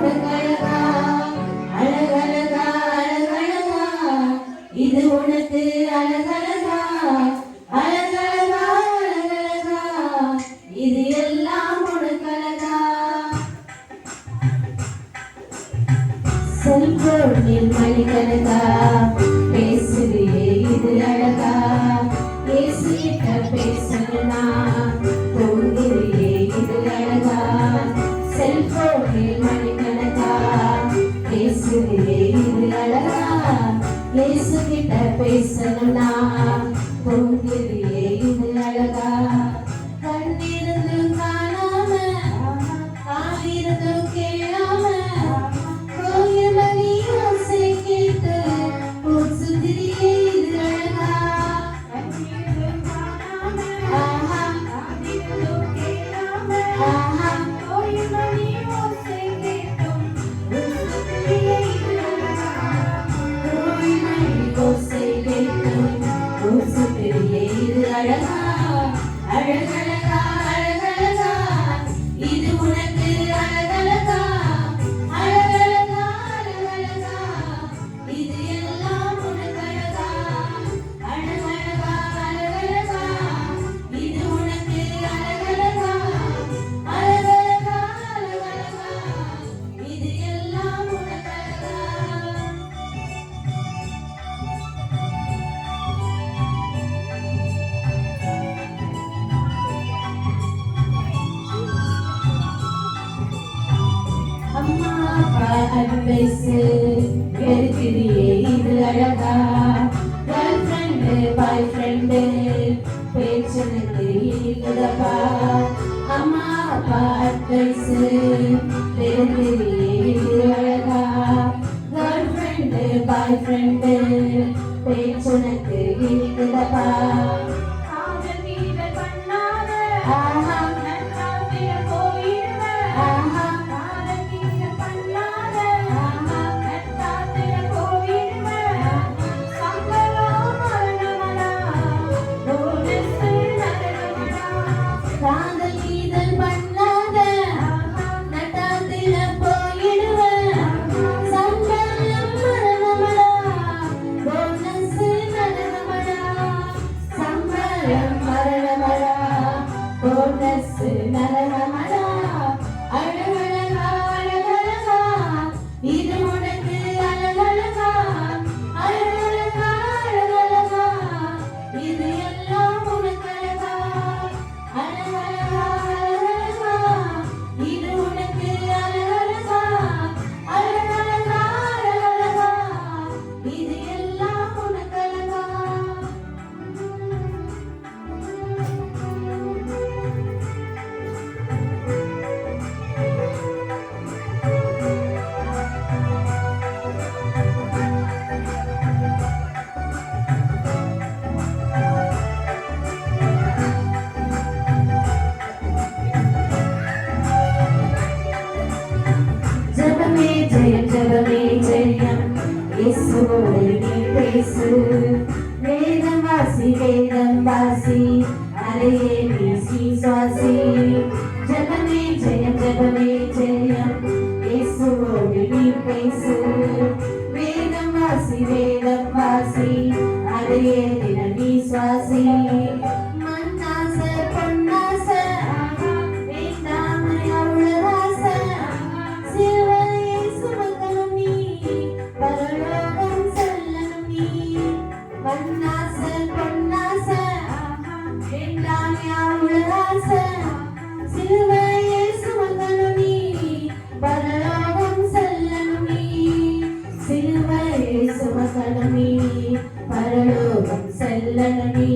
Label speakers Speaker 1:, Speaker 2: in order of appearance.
Speaker 1: உனக்கு அழகா அழகழகா அழகழகா இது உனக்கு அழகழகா அழகழகா அழகழகா இது எல்லாம் உனக்கு அழகா செல்போனில் மணிக்கணக்கா பேசுறியே இது அழகா பேசிட்ட பேசணும்னா தோன்றியே இது அழகா செல்போனில் மணிக்கணக்கா பேசுறியே இது அழகா பேசிட்ட பேசணும்னா தோன்றியே இது அழகா கண்ணிருந்து காணாம காலிருந்து கேளாம கோயில் மணி ஓசை கேட்டு சுதிரியே இது அழகா கண்ணிருந்து காணாம காலிருந்து கேளாம கோயில் மணி ஓசை கேட்டும் சுதிரியே இது அழகா கோயில் மணி ஓசை கேட்டும் சுதிரியே இது அழகா அழகழகா அழகழகா இது உனக்கு அழகழகா அழகழகா அழகழகா இது எல்லாம் உனக்கு அழகா அழகழகா அழகழகா இது உனக்கு அழகழகா அழகழகா அழகழகா இது எல்லாம் உனக்கு அழகா அம்மா அப்பா அட்வைஸ் எடுக்கிறியே இது அழகா கேர்ள் ஃப்ரெண்டு பாய் ஃப்ரெண்டு பேச்சனுக்கு இருக்குதப்பா அம்மா அப்பா அட்வைஸ் எடுக்கிறியே இது அழகா கேர்ள் ஃப்ரெண்டு பாய் ஃப்ரெண்டு பேச்சனுக்கு இருக்குதப்பா இது உனக்கு அழகழகா அழகழகா அழகழகா இது எல்லாம் உனக்கு அழகா அழகழகா அழகழகா இது உனக்கு அழகழகா அழகழகா அழகழகா இது எல்லாம் உனக்கு அழகா ஜெபமே ஜெயம் ஜெபமே ஜெயம் இயேசுவோடு நீ பேசு வேதம் வாசி அறையே வீசி சுவாசி ஜெபமே ஜெயம் ஜெபமே ஜெயம் இயேசுவோடு நீ பேசு வேதம் வாசி அறையே தினம் நீ சுவாசி மண்ணாசை பொன்னாசை வேண்டாமை அவ்வளவாசை சிலுவையை சுமக்கணும் நீ பரலோகம் செல்லணும் நீ மண்ணாசை பொன்னாசை வேண்டாமை அவ்வளவாசை சிலுவையை சுமக்கணும் நீ பரலோகம் செல்லணும் நீ சிலுவையை சுமக்கணும் நீ பரலோகம் செல்லணும் நீ